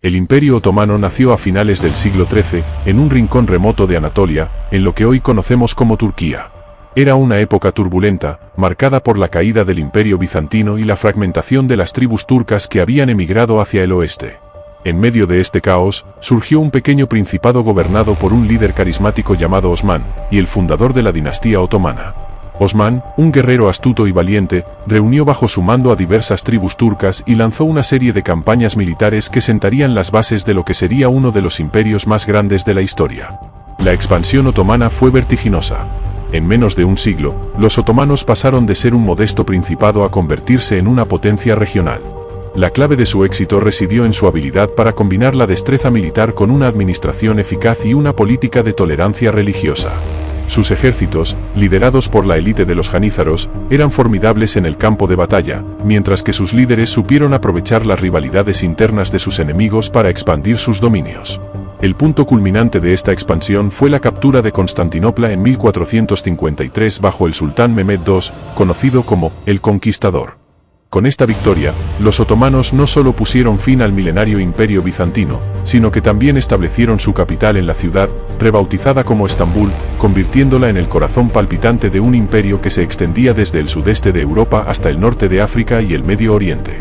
El Imperio Otomano nació a finales del siglo XIII, en un rincón remoto de Anatolia, en lo que hoy conocemos como Turquía. Era una época turbulenta, marcada por la caída del Imperio Bizantino y la fragmentación de las tribus turcas que habían emigrado hacia el oeste. En medio de este caos, surgió un pequeño principado gobernado por un líder carismático llamado Osman, y el fundador de la dinastía otomana. Osman, un guerrero astuto y valiente, reunió bajo su mando a diversas tribus turcas y lanzó una serie de campañas militares que sentarían las bases de lo que sería uno de los imperios más grandes de la historia. La expansión otomana fue vertiginosa. En menos de un siglo, los otomanos pasaron de ser un modesto principado a convertirse en una potencia regional. La clave de su éxito residió en su habilidad para combinar la destreza militar con una administración eficaz y una política de tolerancia religiosa. Sus ejércitos, liderados por la élite de los janízaros, eran formidables en el campo de batalla, mientras que sus líderes supieron aprovechar las rivalidades internas de sus enemigos para expandir sus dominios. El punto culminante de esta expansión fue la captura de Constantinopla en 1453 bajo el sultán Mehmed II, conocido como el Conquistador. Con esta victoria, los otomanos no solo pusieron fin al milenario imperio bizantino, sino que también establecieron su capital en la ciudad, rebautizada como Estambul, convirtiéndola en el corazón palpitante de un imperio que se extendía desde el sudeste de Europa hasta el norte de África y el Medio Oriente.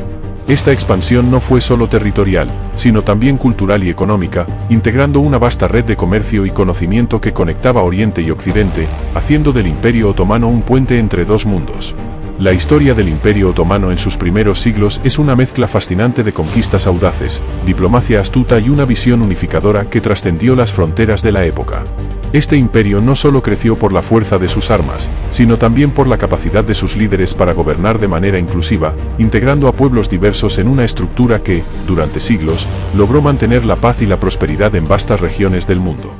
Esta expansión no fue solo territorial, sino también cultural y económica, integrando una vasta red de comercio y conocimiento que conectaba Oriente y Occidente, haciendo del Imperio Otomano un puente entre dos mundos. La historia del Imperio Otomano en sus primeros siglos es una mezcla fascinante de conquistas audaces, diplomacia astuta y una visión unificadora que trascendió las fronteras de la época. Este imperio no solo creció por la fuerza de sus armas, sino también por la capacidad de sus líderes para gobernar de manera inclusiva, integrando a pueblos diversos en una estructura que, durante siglos, logró mantener la paz y la prosperidad en vastas regiones del mundo.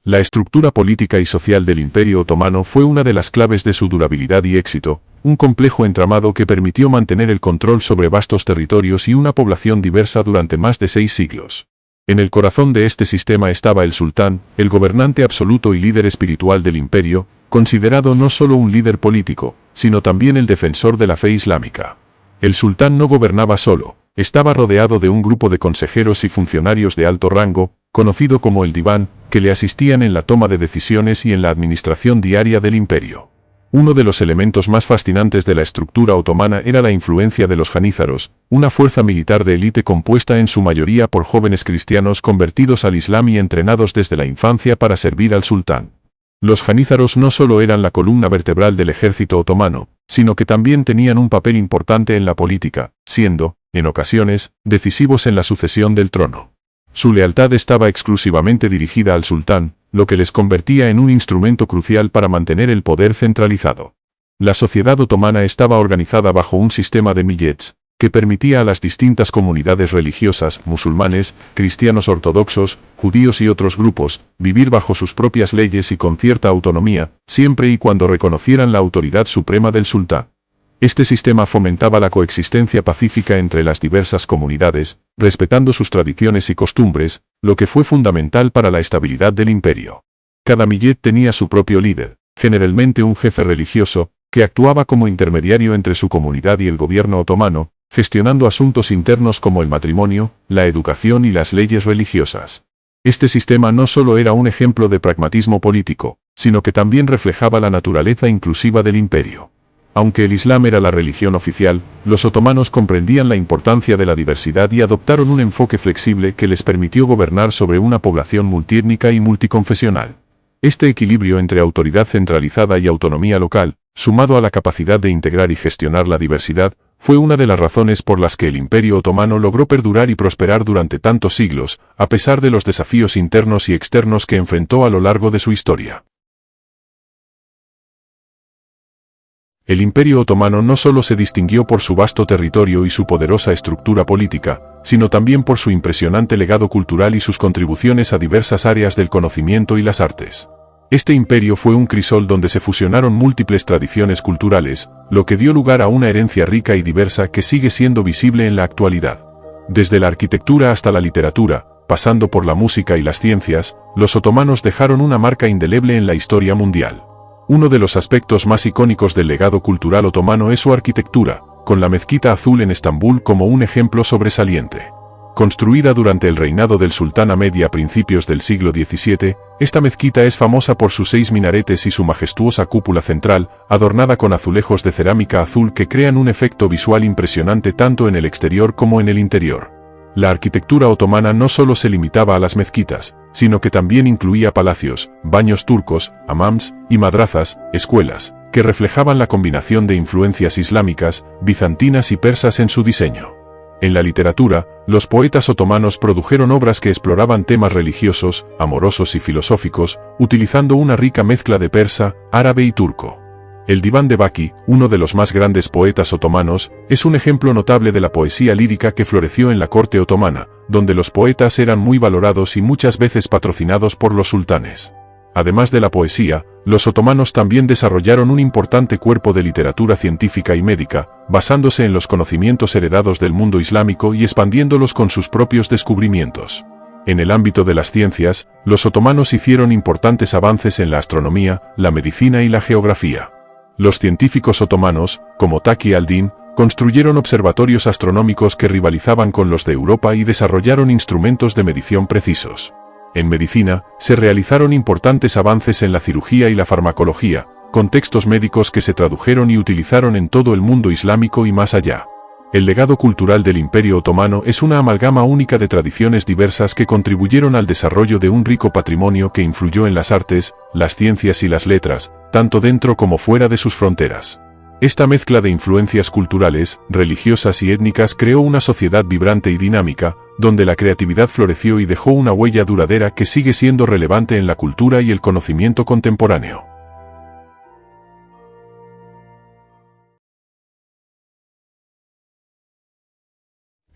La estructura política y social del Imperio Otomano fue una de las claves de su durabilidad y éxito, un complejo entramado que permitió mantener el control sobre vastos territorios y una población diversa durante más de 6 siglos. En el corazón de este sistema estaba el sultán, el gobernante absoluto y líder espiritual del imperio, considerado no solo un líder político, sino también el defensor de la fe islámica. El sultán no gobernaba solo, estaba rodeado de un grupo de consejeros y funcionarios de alto rango, conocido como el diván, que le asistían en la toma de decisiones y en la administración diaria del imperio. Uno de los elementos más fascinantes de la estructura otomana era la influencia de los janízaros, una fuerza militar de élite compuesta en su mayoría por jóvenes cristianos convertidos al Islam y entrenados desde la infancia para servir al sultán. Los janízaros no solo eran la columna vertebral del ejército otomano, sino que también tenían un papel importante en la política, siendo, en ocasiones, decisivos en la sucesión del trono. Su lealtad estaba exclusivamente dirigida al sultán, lo que les convertía en un instrumento crucial para mantener el poder centralizado. La sociedad otomana estaba organizada bajo un sistema de millets, que permitía a las distintas comunidades religiosas, musulmanes, cristianos ortodoxos, judíos y otros grupos, vivir bajo sus propias leyes y con cierta autonomía, siempre y cuando reconocieran la autoridad suprema del sultán. Este sistema fomentaba la coexistencia pacífica entre las diversas comunidades, respetando sus tradiciones y costumbres, lo que fue fundamental para la estabilidad del imperio. Cada millet tenía su propio líder, generalmente un jefe religioso, que actuaba como intermediario entre su comunidad y el gobierno otomano, gestionando asuntos internos como el matrimonio, la educación y las leyes religiosas. Este sistema no solo era un ejemplo de pragmatismo político, sino que también reflejaba la naturaleza inclusiva del imperio. Aunque el Islam era la religión oficial, los otomanos comprendían la importancia de la diversidad y adoptaron un enfoque flexible que les permitió gobernar sobre una población multiétnica y multiconfesional. Este equilibrio entre autoridad centralizada y autonomía local, sumado a la capacidad de integrar y gestionar la diversidad, fue una de las razones por las que el Imperio Otomano logró perdurar y prosperar durante tantos siglos, a pesar de los desafíos internos y externos que enfrentó a lo largo de su historia. El Imperio Otomano no solo se distinguió por su vasto territorio y su poderosa estructura política, sino también por su impresionante legado cultural y sus contribuciones a diversas áreas del conocimiento y las artes. Este imperio fue un crisol donde se fusionaron múltiples tradiciones culturales, lo que dio lugar a una herencia rica y diversa que sigue siendo visible en la actualidad. Desde la arquitectura hasta la literatura, pasando por la música y las ciencias, los otomanos dejaron una marca indeleble en la historia mundial. Uno de los aspectos más icónicos del legado cultural otomano es su arquitectura, con la Mezquita Azul en Estambul como un ejemplo sobresaliente. Construida durante el reinado del sultán Ahmed a principios del siglo XVII, esta mezquita es famosa por sus 6 minaretes y su majestuosa cúpula central, adornada con azulejos de cerámica azul que crean un efecto visual impresionante tanto en el exterior como en el interior. La arquitectura otomana no solo se limitaba a las mezquitas, sino que también incluía palacios, baños turcos, hamams y madrazas, escuelas, que reflejaban la combinación de influencias islámicas, bizantinas y persas en su diseño. En la literatura, los poetas otomanos produjeron obras que exploraban temas religiosos, amorosos y filosóficos, utilizando una rica mezcla de persa, árabe y turco. El Diván de Baki, uno de los más grandes poetas otomanos, es un ejemplo notable de la poesía lírica que floreció en la corte otomana, donde los poetas eran muy valorados y muchas veces patrocinados por los sultanes. Además de la poesía, los otomanos también desarrollaron un importante cuerpo de literatura científica y médica, basándose en los conocimientos heredados del mundo islámico y expandiéndolos con sus propios descubrimientos. En el ámbito de las ciencias, los otomanos hicieron importantes avances en la astronomía, la medicina y la geografía. Los científicos otomanos, como Taqi al-Din, construyeron observatorios astronómicos que rivalizaban con los de Europa y desarrollaron instrumentos de medición precisos. En medicina, se realizaron importantes avances en la cirugía y la farmacología, con textos médicos que se tradujeron y utilizaron en todo el mundo islámico y más allá. El legado cultural del Imperio Otomano es una amalgama única de tradiciones diversas que contribuyeron al desarrollo de un rico patrimonio que influyó en las artes, las ciencias y las letras, tanto dentro como fuera de sus fronteras. Esta mezcla de influencias culturales, religiosas y étnicas creó una sociedad vibrante y dinámica, donde la creatividad floreció y dejó una huella duradera que sigue siendo relevante en la cultura y el conocimiento contemporáneo.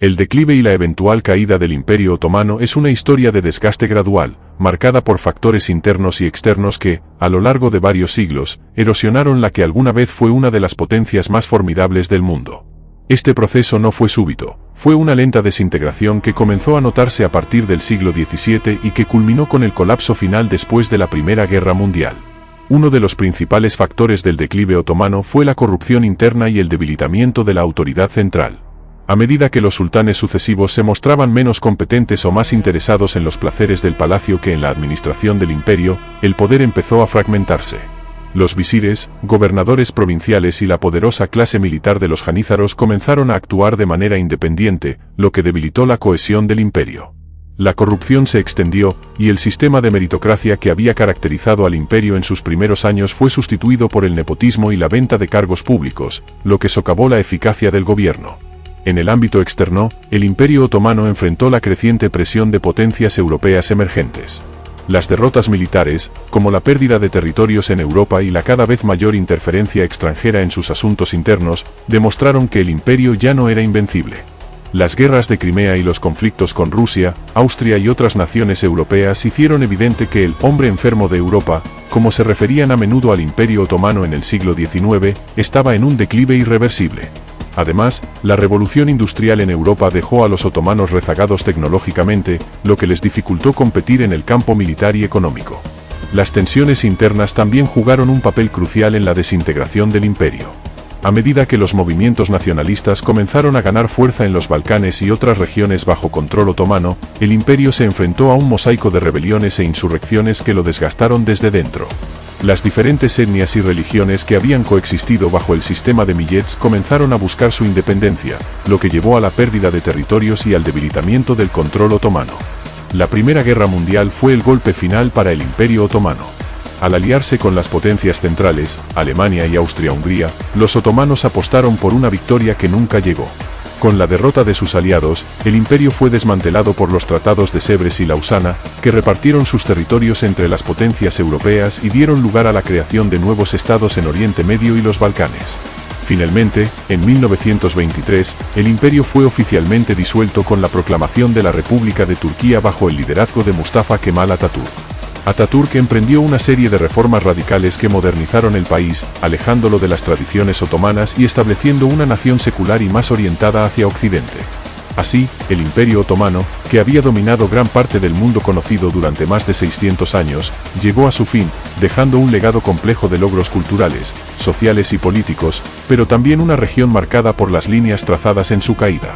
El declive y la eventual caída del Imperio Otomano es una historia de desgaste gradual, marcada por factores internos y externos que, a lo largo de varios siglos, erosionaron la que alguna vez fue una de las potencias más formidables del mundo. Este proceso no fue súbito, fue una lenta desintegración que comenzó a notarse a partir del siglo XVII y que culminó con el colapso final después de la Primera Guerra Mundial. Uno de los principales factores del declive otomano fue la corrupción interna y el debilitamiento de la autoridad central. A medida que los sultanes sucesivos se mostraban menos competentes o más interesados en los placeres del palacio que en la administración del imperio, el poder empezó a fragmentarse. Los visires, gobernadores provinciales y la poderosa clase militar de los janízaros comenzaron a actuar de manera independiente, lo que debilitó la cohesión del imperio. La corrupción se extendió, y el sistema de meritocracia que había caracterizado al imperio en sus primeros años fue sustituido por el nepotismo y la venta de cargos públicos, lo que socavó la eficacia del gobierno. En el ámbito externo, el Imperio Otomano enfrentó la creciente presión de potencias europeas emergentes. Las derrotas militares, como la pérdida de territorios en Europa y la cada vez mayor interferencia extranjera en sus asuntos internos, demostraron que el imperio ya no era invencible. Las guerras de Crimea y los conflictos con Rusia, Austria y otras naciones europeas hicieron evidente que el «hombre enfermo de Europa», como se referían a menudo al Imperio Otomano en el siglo XIX, estaba en un declive irreversible. Además, la revolución industrial en Europa dejó a los otomanos rezagados tecnológicamente, lo que les dificultó competir en el campo militar y económico. Las tensiones internas también jugaron un papel crucial en la desintegración del imperio. A medida que los movimientos nacionalistas comenzaron a ganar fuerza en los Balcanes y otras regiones bajo control otomano, el imperio se enfrentó a un mosaico de rebeliones e insurrecciones que lo desgastaron desde dentro. Las diferentes etnias y religiones que habían coexistido bajo el sistema de millets comenzaron a buscar su independencia, lo que llevó a la pérdida de territorios y al debilitamiento del control otomano. La Primera Guerra Mundial fue el golpe final para el Imperio Otomano. Al aliarse con las potencias centrales, Alemania y Austria-Hungría, los otomanos apostaron por una victoria que nunca llegó. Con la derrota de sus aliados, el imperio fue desmantelado por los tratados de Sèvres y Lausana, que repartieron sus territorios entre las potencias europeas y dieron lugar a la creación de nuevos estados en Oriente Medio y los Balcanes. Finalmente, en 1923, el imperio fue oficialmente disuelto con la proclamación de la República de Turquía bajo el liderazgo de Mustafa Kemal Atatürk. Atatürk emprendió una serie de reformas radicales que modernizaron el país, alejándolo de las tradiciones otomanas y estableciendo una nación secular y más orientada hacia Occidente. Así, el Imperio Otomano, que había dominado gran parte del mundo conocido durante más de 600 años, llegó a su fin, dejando un legado complejo de logros culturales, sociales y políticos, pero también una región marcada por las líneas trazadas en su caída.